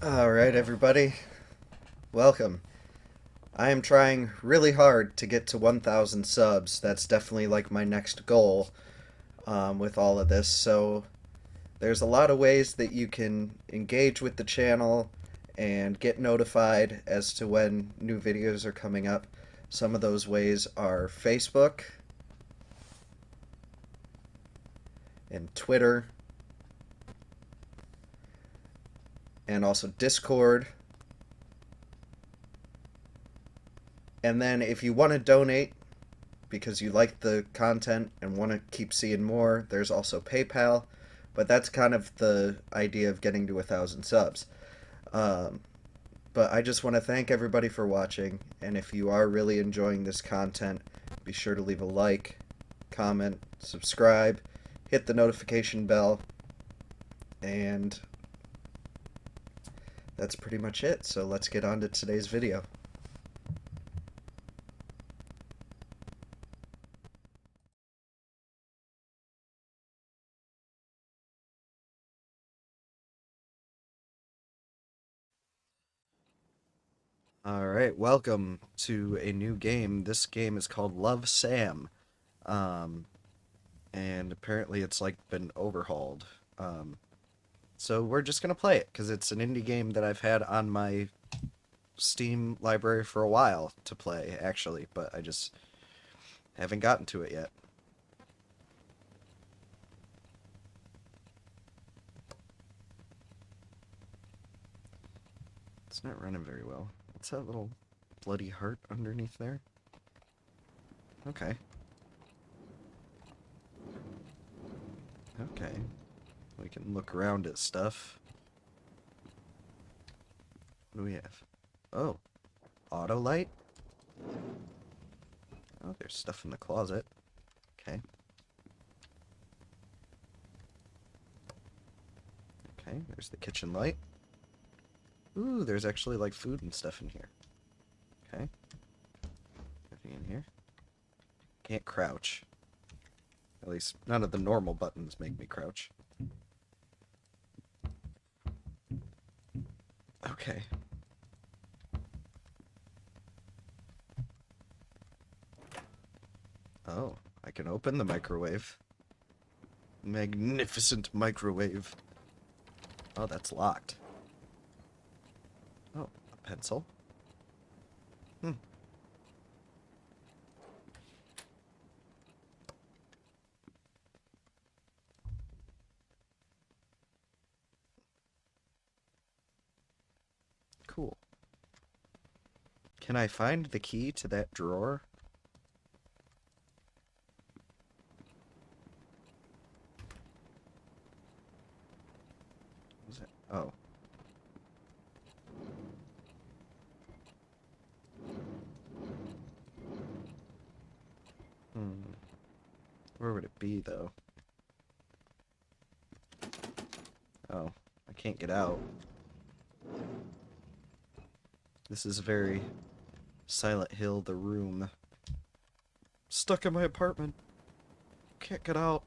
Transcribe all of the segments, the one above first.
Alright, everybody, welcome. I am trying really hard to get to 1,000 subs. That's definitely like my next goal with all of this. So, there's a lot of ways that you can engage with the channel and get notified as to when new videos are coming up. Some of those ways are Facebook and Twitter and also Discord. And then if you want to donate because you like the content and want to keep seeing more, there's also PayPal. But that's kind of the idea of getting to 1,000 subs. Um, but I just want to thank everybody for watching. And if you are really enjoying this content, be sure to leave a like, comment, subscribe, hit the notification bell, and that's pretty much it. So let's get on to today's video. Alright, welcome to a new game. This game is called Love Sam. Um, and apparently it's like been overhauled. So we're just gonna play it because it's an indie game that I've had on my Steam library for a while to play, actually, but I just haven't gotten to it yet. It's not running very well. What's that little bloody heart underneath there? Okay. Okay. We can look around at stuff. What do we have? Oh. Auto light? Oh, there's stuff in the closet. Okay. Okay, there's the kitchen light. Ooh, there's actually like food and stuff in here. Okay. Anything in here? Can't crouch. At least none of the normal buttons make me crouch. Okay. Oh, I can open the microwave. Magnificent microwave. Oh, that's locked. Oh, a pencil. Hmm. Cool. Can I find the key to that drawer? What is it? Oh. Hmm. Where would it be, though? Oh, I can't get out. This is very Silent Hill, The Room. Stuck in my apartment. Can't get out.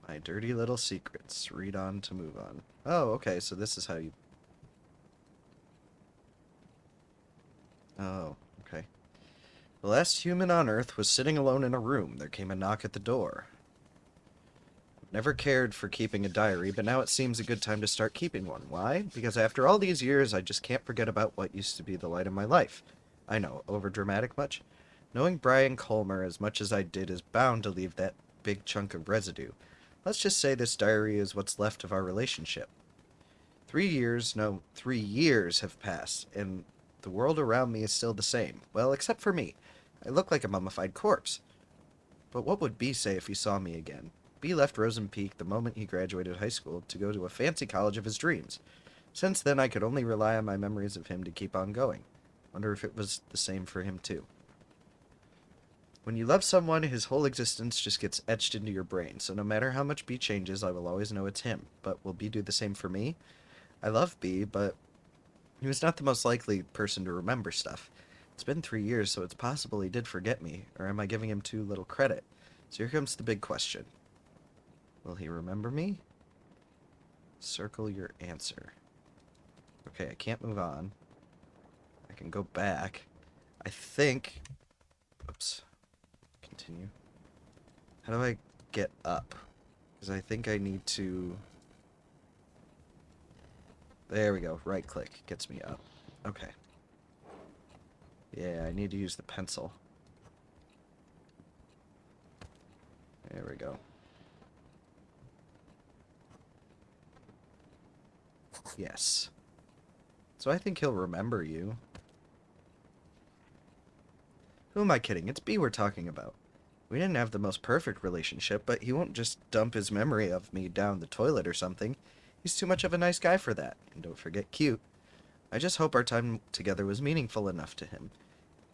My dirty little secrets. Read on to move on. Oh, okay, so this is how you... Oh, okay. The last human on Earth was sitting alone in a room. There came a knock at the door. Never cared for keeping a diary, but now it seems a good time to start keeping one. Why? Because after all these years, I just can't forget about what used to be the light of my life. I know, overdramatic much? Knowing Brian Colmer as much as I did is bound to leave that big chunk of residue. Let's just say this diary is what's left of our relationship. 3 years, no, 3 years have passed, and the world around me is still the same. Well, except for me. I look like a mummified corpse. But what would B say if he saw me again? B left Rosen Peak the moment he graduated high school to go to a fancy college of his dreams. Since then, I could only rely on my memories of him to keep on going. Wonder if it was the same for him, too. When you love someone, his whole existence just gets etched into your brain, so no matter how much B changes, I will always know it's him. But will B do the same for me? I love B, but he was not the most likely person to remember stuff. It's been 3 years, so it's possible he did forget me, or am I giving him too little credit? So here comes the big question. Will he remember me? Circle your answer. Okay, I can't move on. I can go back. I think... Oops. Continue. How do I get up? Because I think I need to... There we go. Right click. Gets me up. Okay. Yeah, I need to use the pencil. There we go. Yes. So I think he'll remember you. Who am I kidding? It's B we're talking about. We didn't have the most perfect relationship, but he won't just dump his memory of me down the toilet or something. He's too much of a nice guy for that. And don't forget cute. I just hope our time together was meaningful enough to him.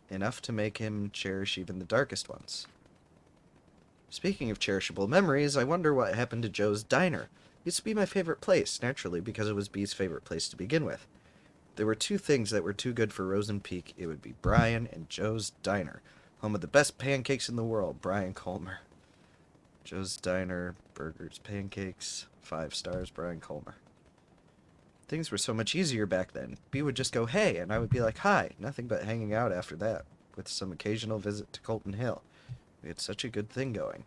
Enough to make him cherish even the darkest ones. Speaking of cherishable memories, I wonder what happened to Joe's Diner. Used to be my favorite place, naturally, because it was B's favorite place to begin with. There were two things that were too good for Rosen Peak. It would be Brian and Joe's Diner. Home of the best pancakes in the world, Brian Colmer. Joe's Diner, burgers, pancakes, 5 stars, Brian Colmer. Things were so much easier back then. B would just go, hey, and I would be like, hi. Nothing but hanging out after that, with some occasional visit to Colton Hill. We had such a good thing going.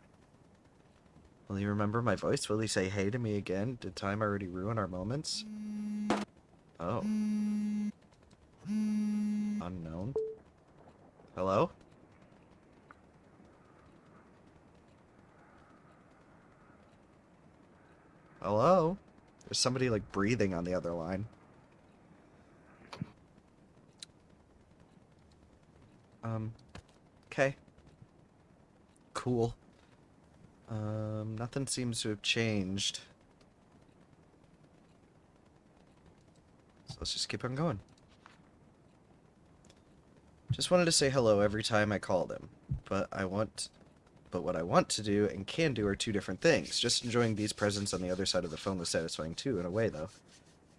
Will he remember my voice? Will he say hey to me again? Did time already ruin our moments? Oh. Unknown. Hello? Hello? There's somebody, like, breathing on the other line. Okay. Cool. Nothing seems to have changed. So let's just keep on going. Just wanted to say hello every time I called him. But what I want to do and can do are two different things. Just enjoying B's presence on the other side of the phone was satisfying too, in a way, though.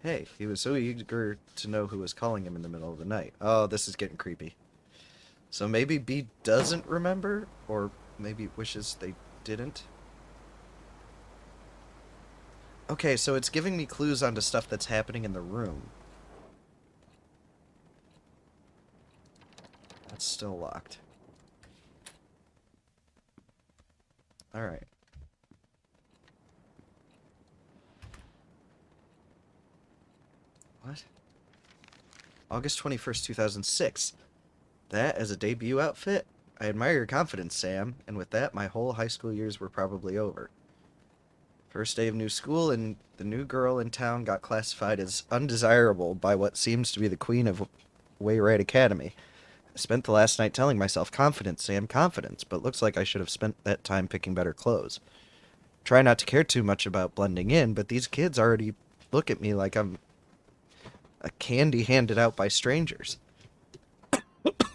Hey, he was so eager to know who was calling him in the middle of the night. Oh, this is getting creepy. So maybe B doesn't remember? Or maybe wishes they didn't? Okay, so it's giving me clues onto stuff that's happening in the room. That's still locked. Alright. What? August 21st, 2006. That as a debut outfit? I admire your confidence, Sam, and with that, my whole high school years were probably over. First day of new school, and the new girl in town got classified as undesirable by what seems to be the queen of Wayride Academy. I spent the last night telling myself, confidence, Sam, confidence, but looks like I should have spent that time picking better clothes. Try not to care too much about blending in, but these kids already look at me like I'm a candy handed out by strangers.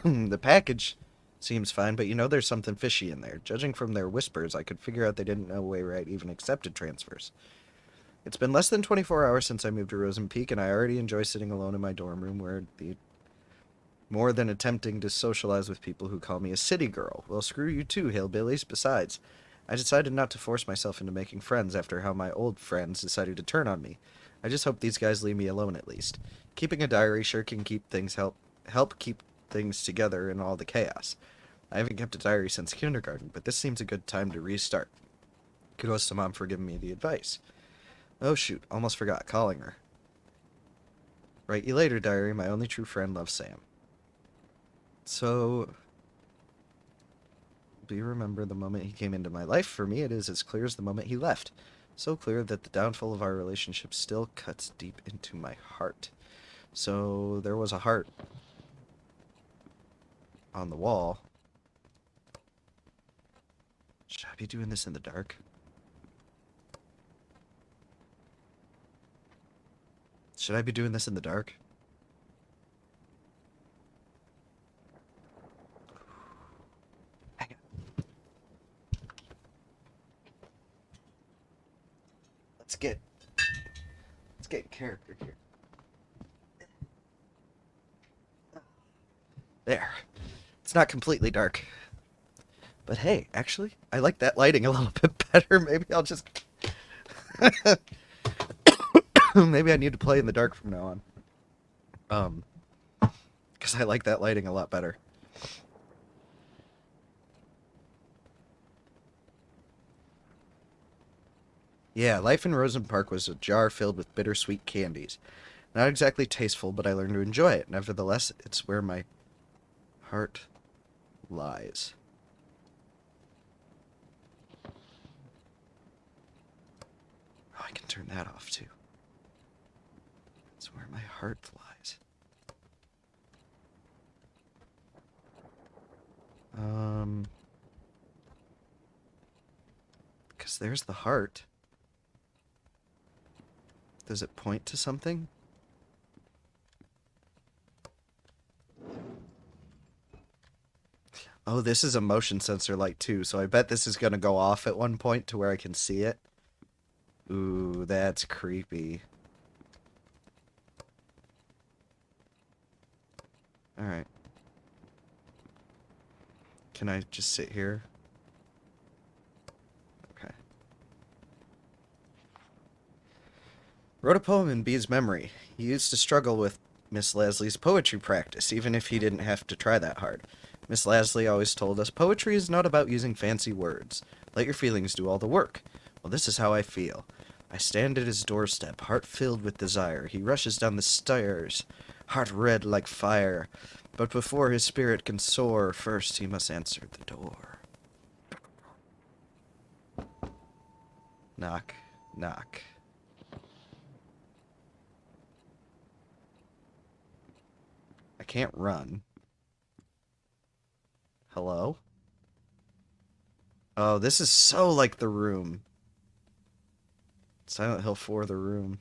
The package seems fine, but you know there's something fishy in there. Judging from their whispers, I could figure out they didn't know Wayride even accepted transfers. It's been less than 24 hours since I moved to Rosen Peak, and I already enjoy sitting alone in my dorm room where the more than attempting to socialize with people who call me a city girl. Well, screw you too, hillbillies. Besides, I decided not to force myself into making friends after how my old friends decided to turn on me. I just hope these guys leave me alone at least. Keeping a diary sure can keep things help keep things together in all the chaos. I haven't kept a diary since kindergarten, but this seems a good time to restart. Kudos to Mom for giving me the advice. Oh shoot, almost forgot calling her. Write you later, diary. My only true friend loves Sam. So, do you remember the moment he came into my life? For me, it is as clear as the moment he left. So clear that the downfall of our relationship still cuts deep into my heart. So, there was a heart on the wall. Should I be doing this in the dark? Should I be doing this in the dark? Let's get character here. There. It's not completely dark. But hey, actually, I like that lighting a little bit better. Maybe I'll just... Maybe I need to play in the dark from now on. Because I like that lighting a lot better. Yeah, life in Rosen Park was a jar filled with bittersweet candies. Not exactly tasteful, but I learned to enjoy it. Nevertheless, it's where my heart lies. Oh, I can turn that off too. It's where my heart lies. Because there's the heart. Does it point to something? Oh, this is a motion sensor light too, so I bet this is gonna go off at one point to where I can see it. Ooh, that's creepy. Alright. Can I just sit here? Okay. Wrote a poem in B's memory. He used to struggle with Miss Leslie's poetry practice, even if he didn't have to try that hard. Miss Leslie always told us, poetry is not about using fancy words. Let your feelings do all the work. Well, this is how I feel. I stand at his doorstep, heart filled with desire. He rushes down the stairs, heart red like fire. But before his spirit can soar, first he must answer the door. Knock, knock. I can't run. Hello? Oh, this is so like The Room. Silent Hill 4 The Room.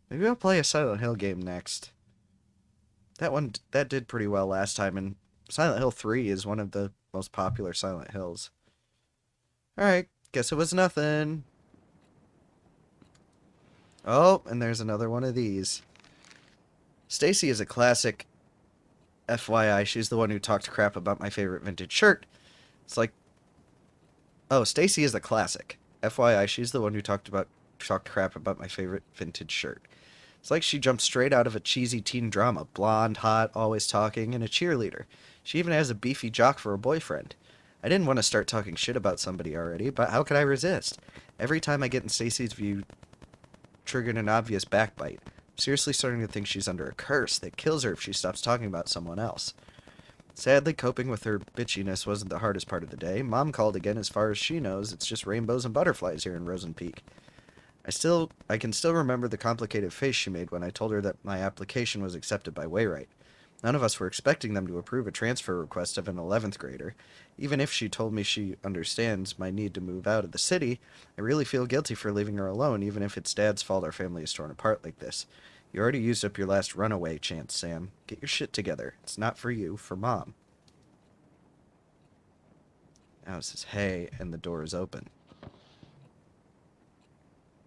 Maybe I'll play a Silent Hill game next. That did pretty well last time, and Silent Hill 3 is one of the most popular Silent Hills. Alright, guess it was nothing. Oh, and there's another one of these. Stacy is a classic. FYI, she's the one who talked crap about my favorite vintage shirt. It's like, oh, Stacy is a classic. FYI, she's the one who talked crap about my favorite vintage shirt. It's like she jumped straight out of a cheesy teen drama. Blonde, hot, always talking, and a cheerleader. She even has a beefy jock for a boyfriend. I didn't want to start talking shit about somebody already, but how could I resist? Every time I get in Stacy's view, triggered an obvious backbite. I'm seriously starting to think she's under a curse that kills her if she stops talking about someone else. Sadly, coping with her bitchiness wasn't the hardest part of the day. Mom called again. As far as she knows, it's just rainbows and butterflies here in Rosen Peak. I can still remember the complicated face she made when I told her that my application was accepted by Wayrite. None of us were expecting them to approve a transfer request of an 11th grader. Even if she told me she understands my need to move out of the city, I really feel guilty for leaving her alone, even if it's Dad's fault our family is torn apart like this. You already used up your last runaway chance, Sam. Get your shit together. It's not for you, for Mom. Now it says, hey, and the door is open.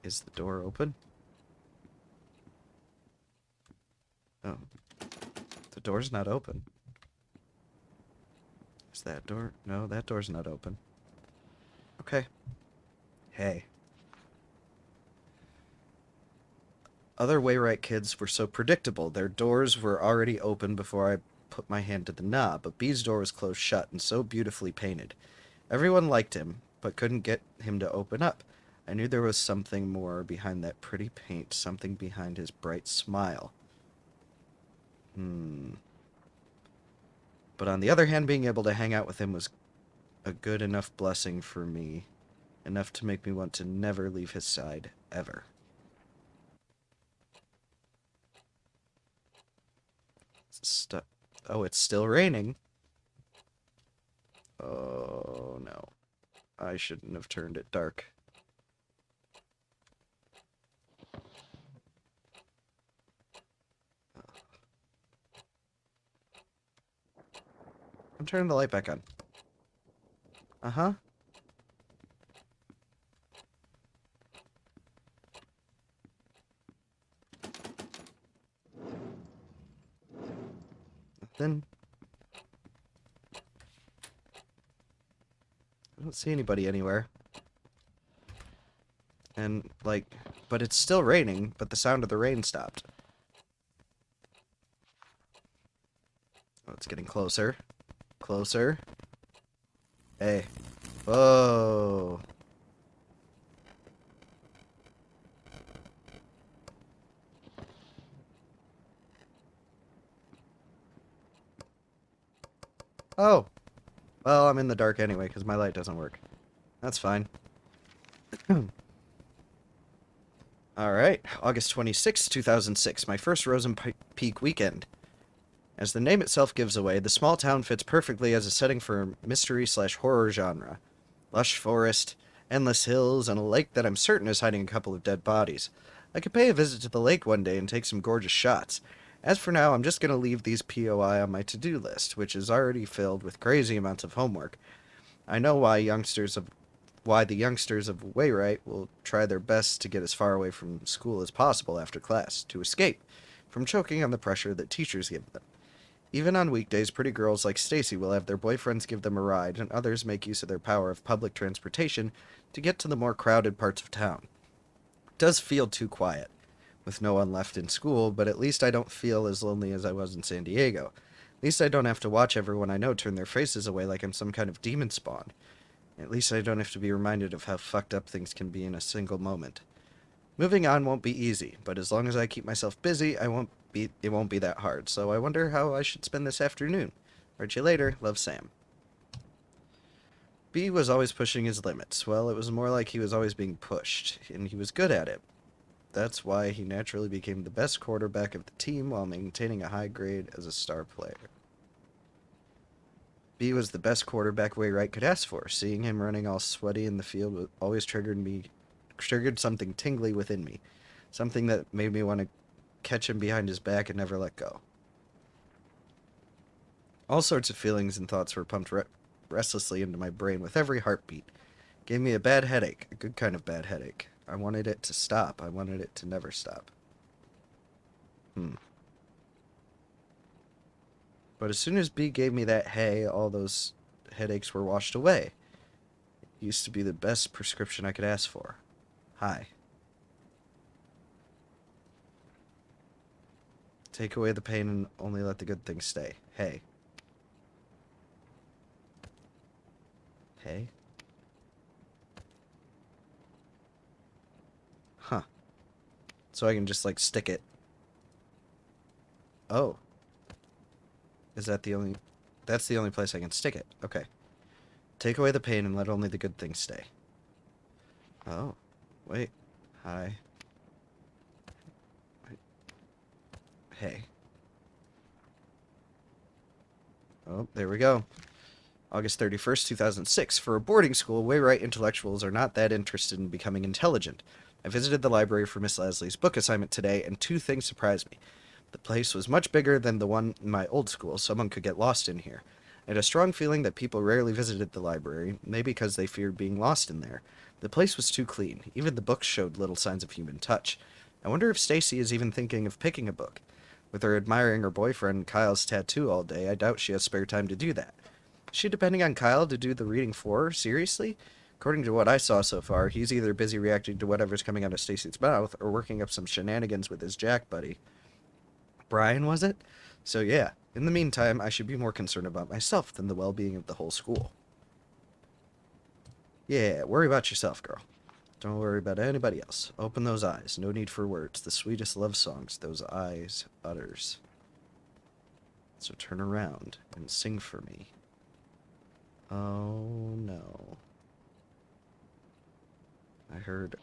Is the door open? Oh. The door's not open. Is that door? No, that door's not open. Okay. Hey. Other Wayrite kids were so predictable. Their doors were already open before I put my hand to the knob, but B's door was closed shut and so beautifully painted. Everyone liked him, but couldn't get him to open up. I knew there was something more behind that pretty paint, something behind his bright smile. But on the other hand, being able to hang out with him was a good enough blessing for me. Enough to make me want to never leave his side, ever. Oh, it's still raining. Oh, no. I shouldn't have turned it dark. I'm turning the light back on. Uh-huh. Nothing. I don't see anybody anywhere. And, like, But it's still raining, but the sound of the rain stopped. Oh, it's getting closer. Closer. Hey. Whoa. Oh. Well, I'm in the dark anyway, because my light doesn't work. That's fine. Alright, August 26, 2006, my first Rosen Peak weekend. As the name itself gives away, the small town fits perfectly as a setting for a mystery/horror genre. Lush forest, endless hills, and a lake that I'm certain is hiding a couple of dead bodies. I could pay a visit to the lake one day and take some gorgeous shots. As for now, I'm just going to leave these POI on my to-do list, which is already filled with crazy amounts of homework. I know why the youngsters of Wayrite will try their best to get as far away from school as possible after class, to escape from choking on the pressure that teachers give them. Even on weekdays, pretty girls like Stacy will have their boyfriends give them a ride, and others make use of their power of public transportation to get to the more crowded parts of town. It does feel too quiet, with no one left in school, but at least I don't feel as lonely as I was in San Diego. At least I don't have to watch everyone I know turn their faces away like I'm some kind of demon spawn. At least I don't have to be reminded of how fucked up things can be in a single moment. Moving on won't be easy, but as long as I keep myself busy, it won't be that hard, so I wonder how I should spend this afternoon. Write you later. Love, Sam. B was always pushing his limits. Well, it was more like he was always being pushed, and he was good at it. That's why he naturally became the best quarterback of the team while maintaining a high grade as a star player. B was the best quarterback Wayrite could ask for. Seeing him running all sweaty in the field always triggered something tingly within me. Something that made me want to catch him behind his back and never let go. All sorts of feelings and thoughts were pumped restlessly into my brain with every heartbeat. Gave me a bad headache, a good kind of bad headache. I wanted it to stop. I wanted it to never stop. But as soon as B gave me that hay, all those headaches were washed away. It used to be the best prescription I could ask for. Hi. Take away the pain and only let the good things stay. Hey. Hey? Huh. So I can just, like, stick it. Oh. Is that the only... That's the only place I can stick it. Okay. Take away the pain and let only the good things stay. Oh. Wait. Hi. Hey. Oh, there we go. August 31st, 2006. For a boarding school, Wayrite intellectuals are not that interested in becoming intelligent. I visited the library for Miss Leslie's book assignment today, and two things surprised me. The place was much bigger than the one in my old school. Someone could get lost in here. I had a strong feeling that people rarely visited the library, maybe because they feared being lost in there. The place was too clean. Even the books showed little signs of human touch. I wonder if Stacy is even thinking of picking a book. With her admiring her boyfriend Kyle's tattoo all day, I doubt she has spare time to do that. Is she depending on Kyle to do the reading for her? Seriously? According to what I saw so far, he's either busy reacting to whatever's coming out of Stacy's mouth or working up some shenanigans with his Jack buddy. Brian, was it? So yeah, in the meantime, I should be more concerned about myself than the well-being of the whole school. Yeah, worry about yourself, girl. Don't worry about anybody else. Open those eyes. No need for words. The sweetest love songs those eyes utters. So turn around and sing for me. Oh, no. I heard...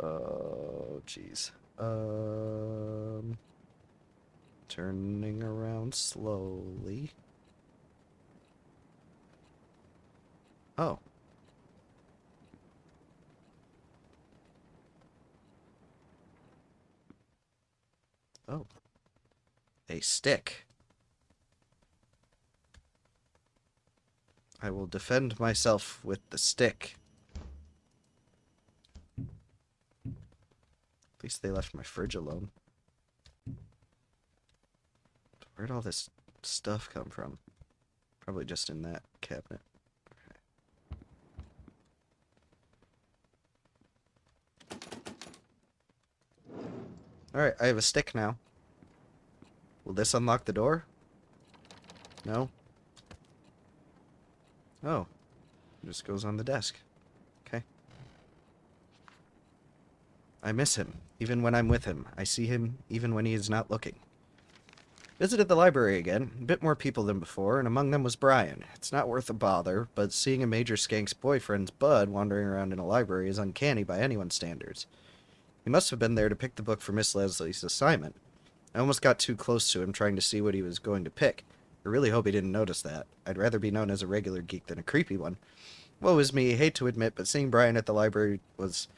Oh, jeez. Turning around slowly. Oh. Oh. A stick. I will defend myself with the stick. At least they left my fridge alone. Where'd all this stuff come from? Probably just in that cabinet. Alright, I have a stick now. Will this unlock the door? No? Oh. It just goes on the desk. Okay. I miss him, even when I'm with him. I see him, even when he is not looking. Visited the library again. A bit more people than before, and among them was Brian. It's not worth a bother, but seeing a major skank's boyfriend's bud wandering around in a library is uncanny by anyone's standards. He must have been there to pick the book for Miss Leslie's assignment. I almost got too close to him, trying to see what he was going to pick. I really hope he didn't notice that. I'd rather be known as a regular geek than a creepy one. Woe is me, hate to admit, but seeing Brian at the library was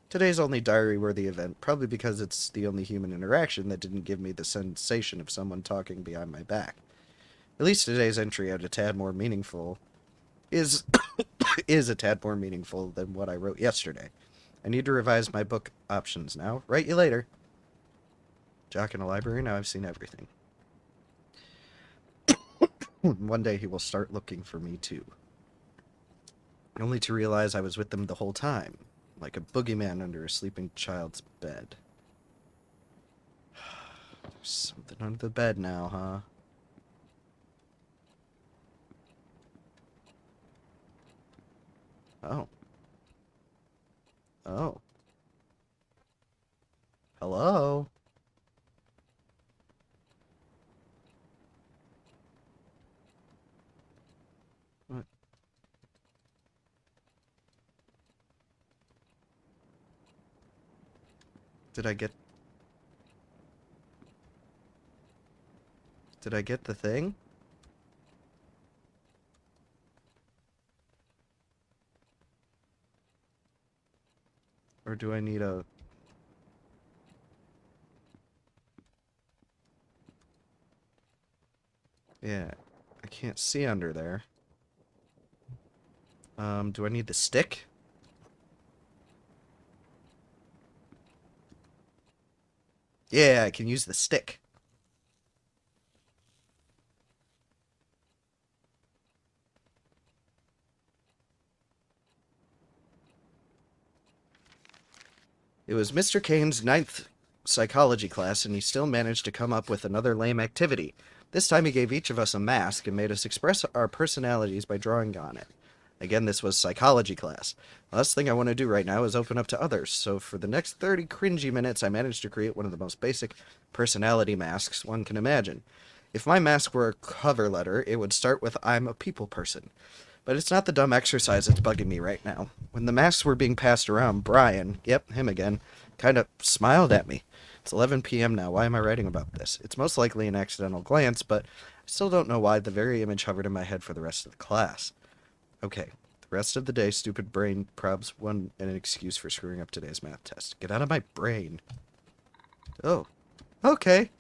today's only diary-worthy event, probably because it's the only human interaction that didn't give me the sensation of someone talking behind my back. At least today's entry is a tad more meaningful is a tad more meaningful than what I wrote yesterday. I need to revise my book options now. Write you later. Jock in a library, now I've seen everything. One day he will start looking for me too. Only to realize I was with them the whole time, like a boogeyman under a sleeping child's bed. There's something under the bed now, huh? Oh. Oh. Hello? What? Did I get... Did I get the thing? Or do I need a... Yeah, I can't see under there. Do I need the stick? Yeah, I can use the stick. It was Mr. Kane's ninth psychology class, and he still managed to come up with another lame activity. This time he gave each of us a mask and made us express our personalities by drawing on it. Again, this was psychology class. The last thing I want to do right now is open up to others, so for the next 30 cringy minutes I managed to create one of the most basic personality masks one can imagine. If my mask were a cover letter, it would start with I'm a people person. But it's not the dumb exercise that's bugging me right now. When the masks were being passed around, Brian, yep, him again, kind of smiled at me. It's 11 p.m. now. Why am I writing about this? It's most likely an accidental glance, but I still don't know why the very image hovered in my head for the rest of the class. Okay, the rest of the day, stupid brain probs one an excuse for screwing up today's math test. Get out of my brain. Oh, okay.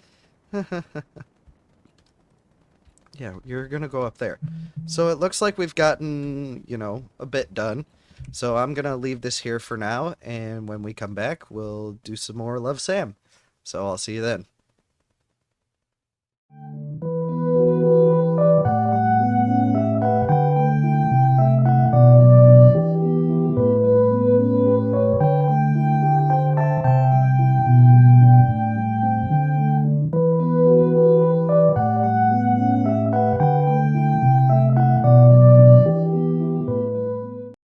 Yeah, you're gonna go up there. So it looks like we've gotten, a bit done. So I'm gonna leave this here for now, and when we come back, we'll do some more Love Sam. So I'll see you then.